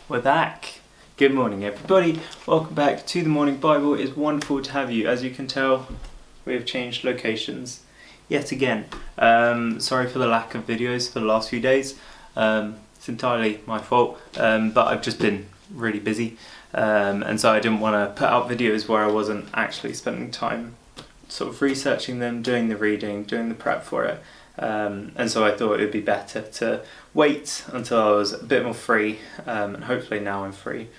We're back. Good morning, everybody. Welcome back to the Morning Bible. It's wonderful to have you. As you can tell, we have changed locations yet again. Sorry for the lack of videos for the last few days. It's entirely my fault, but I've just been really busy, and so I didn't want to put out videos where I wasn't actually spending time sort of researching them, doing the reading, doing the prep for it. And so I thought it would be better to wait until I was a bit more free, and hopefully now I'm free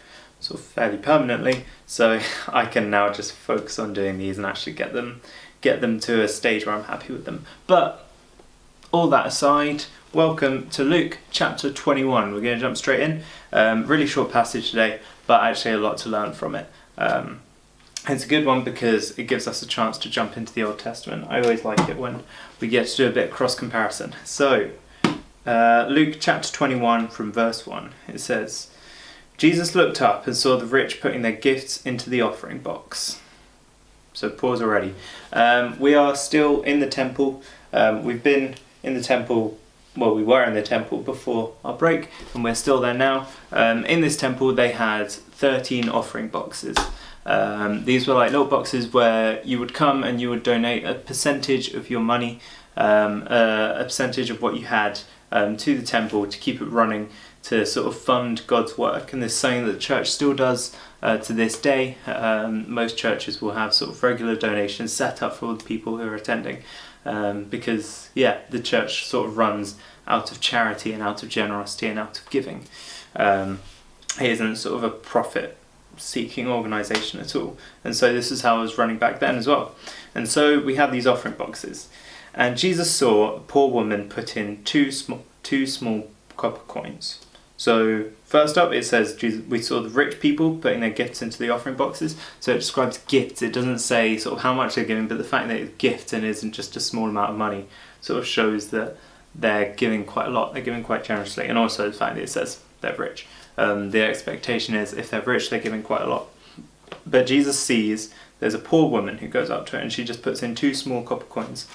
sort of fairly permanently, so I can now just focus on doing these and actually get them to a stage where I'm happy with them. But all that aside, welcome to Luke chapter 21. We're going to jump straight in. Really short passage today, but actually a lot to learn from it. It's a good one because it gives us a chance to jump into the Old Testament. I always like it when we get to do a bit of cross comparison. So, Luke chapter 21 from verse 1, it says, Jesus looked up and saw the rich putting their gifts into the offering box. So pause already. We are still in the temple. We've been in the temple, well, we were in the temple before our break, and we're still there now. In this temple they had 13 offering boxes. These were like little boxes where you would come and you would donate a percentage of your money, a percentage of what you had to the temple to keep it running, to sort of fund God's work. And this is something that the church still does to this day. Most churches will have sort of regular donations set up for all the people who are attending, because the church sort of runs out of charity and out of generosity and out of giving. It isn't sort of a profit seeking organisation at all, and so this is how it was running back then as well. And so we have these offering boxes, and Jesus saw a poor woman put in two small copper coins. So first up it says we saw the rich people putting their gifts into the offering boxes. So it describes gifts. It doesn't say sort of how much they're giving, but the fact that it's gifts and isn't just a small amount of money sort of shows that they're giving quite a lot. They're giving quite generously, and also the fact that it says they're rich. The expectation is if they're rich, they're giving quite a lot. But Jesus sees there's a poor woman who goes up to her and she just puts in two small copper coins.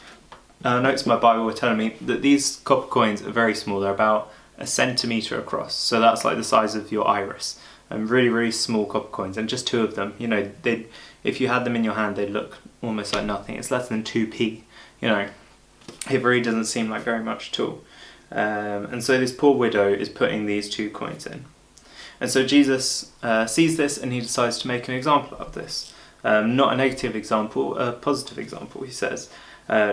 Notes in my Bible were telling me that these copper coins are very small. They're about a centimetre across. So that's like the size of your iris. Really, really small copper coins. And just two of them, if you had them in your hand, they'd look almost like nothing. It's less than 2p. It really doesn't seem like very much at all. And so this poor widow is putting these 2 coins in. And so Jesus sees this and he decides to make an example of this. Not a negative example, a positive example. He says,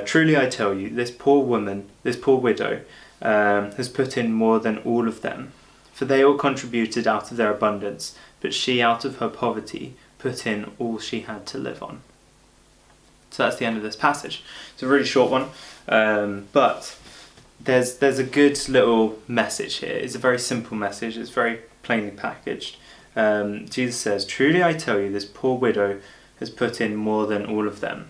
truly I tell you, this poor widow, has put in more than all of them. For they all contributed out of their abundance, but she out of her poverty put in all she had to live on. So that's the end of this passage. It's a really short one, but there's a good little message here. It's a very simple message. It's very plainly packaged. Jesus says, truly I tell you, this poor widow has put in more than all of them.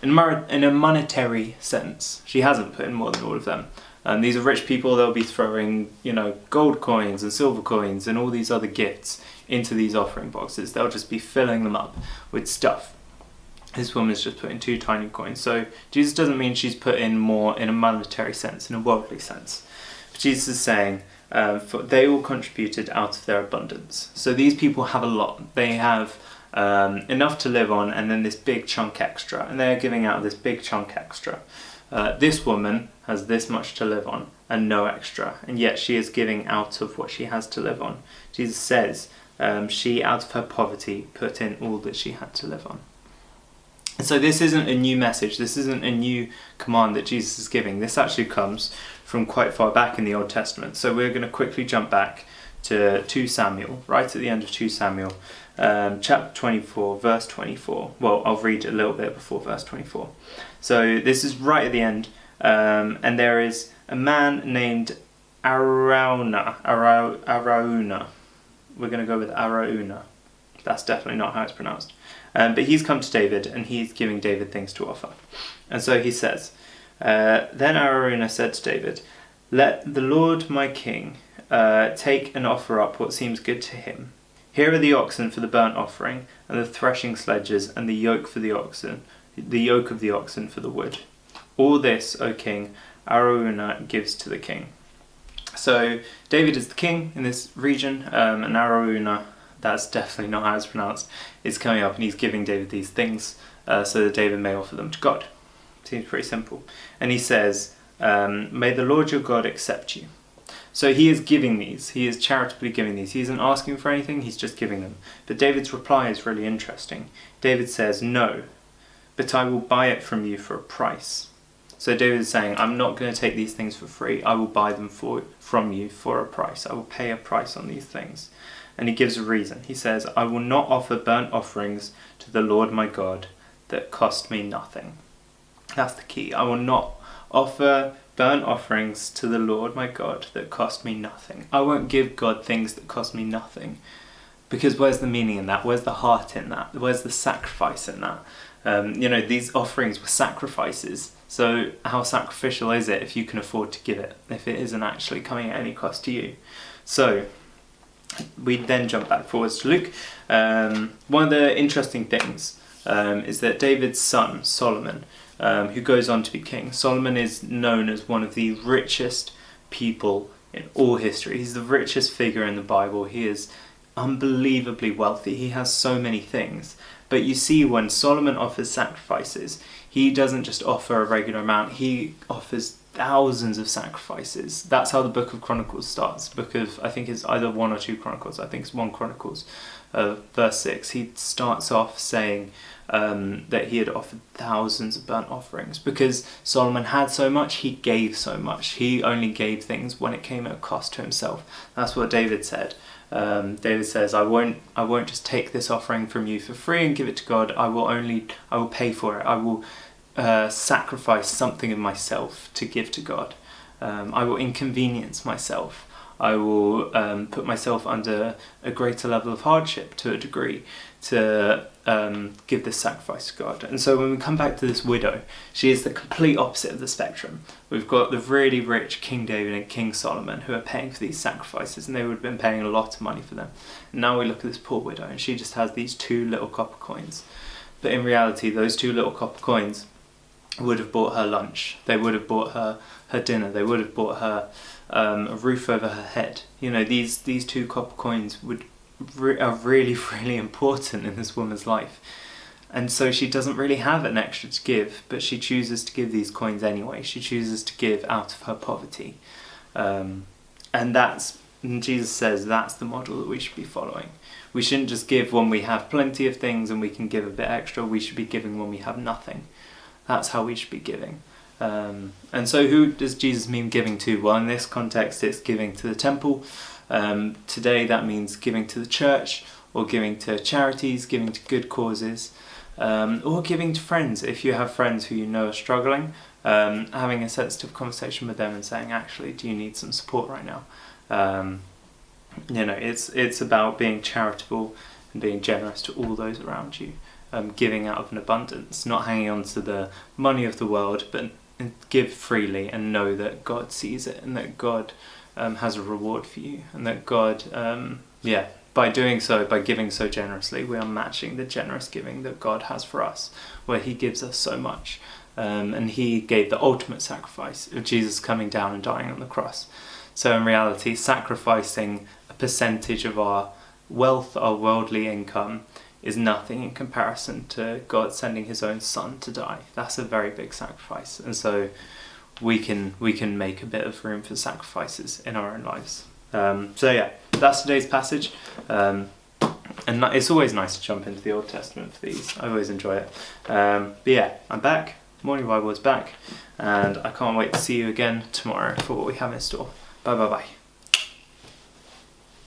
In a monetary sense, she hasn't put in more than all of them. These are rich people. They'll be throwing, gold coins and silver coins and all these other gifts into these offering boxes. They'll just be filling them up with stuff. This woman's just put in 2 tiny coins. So Jesus doesn't mean she's put in more in a monetary sense, in a worldly sense. But Jesus is saying, they all contributed out of their abundance. So these people have a lot. They have enough to live on, and then this big chunk extra. And they're giving out this big chunk extra. This woman has this much to live on and no extra, and yet she is giving out of what she has to live on. Jesus says she out of her poverty put in all that she had to live on. And so this isn't a new message, this isn't a new command that Jesus is giving. This actually comes from quite far back in the Old Testament. So we're going to quickly jump back to 2 Samuel, right at the end of 2 Samuel, chapter 24, verse 24. Well, I'll read a little bit before verse 24. So this is right at the end, and there is a man named Araunah. We're going to go with Araunah. That's definitely not how it's pronounced. But he's come to David, and he's giving David things to offer. And so he says, then Araunah said to David, let the Lord my king take and offer up what seems good to him. Here are the oxen for the burnt offering, and the threshing sledges, and the yoke of the oxen for the wood. All this, O king, Araunah gives to the king. So David is the king in this region, and Araunah, that's definitely not how it's pronounced, is coming up and he's giving David these things so that David may offer them to God. Seems pretty simple. And he says, may the Lord your God accept you. So he is giving these, he is charitably giving these. He isn't asking for anything, he's just giving them. But David's reply is really interesting. David says, no, but I will buy it from you for a price. So David is saying, I'm not going to take these things for free, I will buy them from you for a price. I will pay a price on these things. And he gives a reason. He says, I will not offer burnt offerings to the Lord my God that cost me nothing. That's the key. I will not offer burnt offerings to the Lord my God that cost me nothing. I won't give God things that cost me nothing. Because where's the meaning in that? Where's the heart in that? Where's the sacrifice in that? These offerings were sacrifices. So how sacrificial is it if you can afford to give it, if it isn't actually coming at any cost to you? So we then jump back forwards to Luke. One of the interesting things is that David's son, Solomon, who goes on to be king. Solomon is known as one of the richest people in all history. He's the richest figure in the Bible. He is unbelievably wealthy. He has so many things. But you see, when Solomon offers sacrifices, he doesn't just offer a regular amount, he offers thousands of sacrifices. That's how the book of Chronicles starts. The book of, I think it's either 1 or 2 Chronicles, I think it's 1 Chronicles, verse 6. He starts off saying that he had offered thousands of burnt offerings. Because Solomon had so much, he gave so much. He only gave things when it came at a cost to himself. That's what David said. David says, I won't just take this offering from you for free and give it to God. I will pay for it. I will sacrifice something of myself to give to God. I will inconvenience myself. I will put myself under a greater level of hardship to a degree to give this sacrifice to God. And so when we come back to this widow, she is the complete opposite of the spectrum. We've got the really rich King David and King Solomon who are paying for these sacrifices, and they would have been paying a lot of money for them. And now we look at this poor widow, and she just has these 2 little copper coins. But in reality, those 2 little copper coins would have bought her lunch. They would have bought her dinner. They would have bought her a roof over her head. These 2 copper coins are really, really important in this woman's life. And so she doesn't really have an extra to give, but she chooses to give these coins anyway. She chooses to give out of her poverty. And Jesus says that's the model that we should be following. We shouldn't just give when we have plenty of things and we can give a bit extra. We should be giving when we have nothing. That's how we should be giving. And so who does Jesus mean giving to? Well, in this context, it's giving to the temple. Today that means giving to the church, or giving to charities, giving to good causes, or giving to friends. If you have friends who you know are struggling, having a sensitive conversation with them and saying, actually, do you need some support right now? It's about being charitable and being generous to all those around you. Giving out of an abundance, not hanging on to the money of the world, but give freely and know that God sees it and that God has a reward for you, and that God, by doing so, by giving so generously, we are matching the generous giving that God has for us, where he gives us so much. And he gave the ultimate sacrifice of Jesus coming down and dying on the cross. So in reality, sacrificing a percentage of our wealth, our worldly income, is nothing in comparison to God sending his own son to die. That's a very big sacrifice. And so we can make a bit of room for sacrifices in our own lives. That's today's passage. And it's always nice to jump into the Old Testament for these. I always enjoy it. I'm back. Morning Bible is back. And I can't wait to see you again tomorrow for what we have in store. Bye.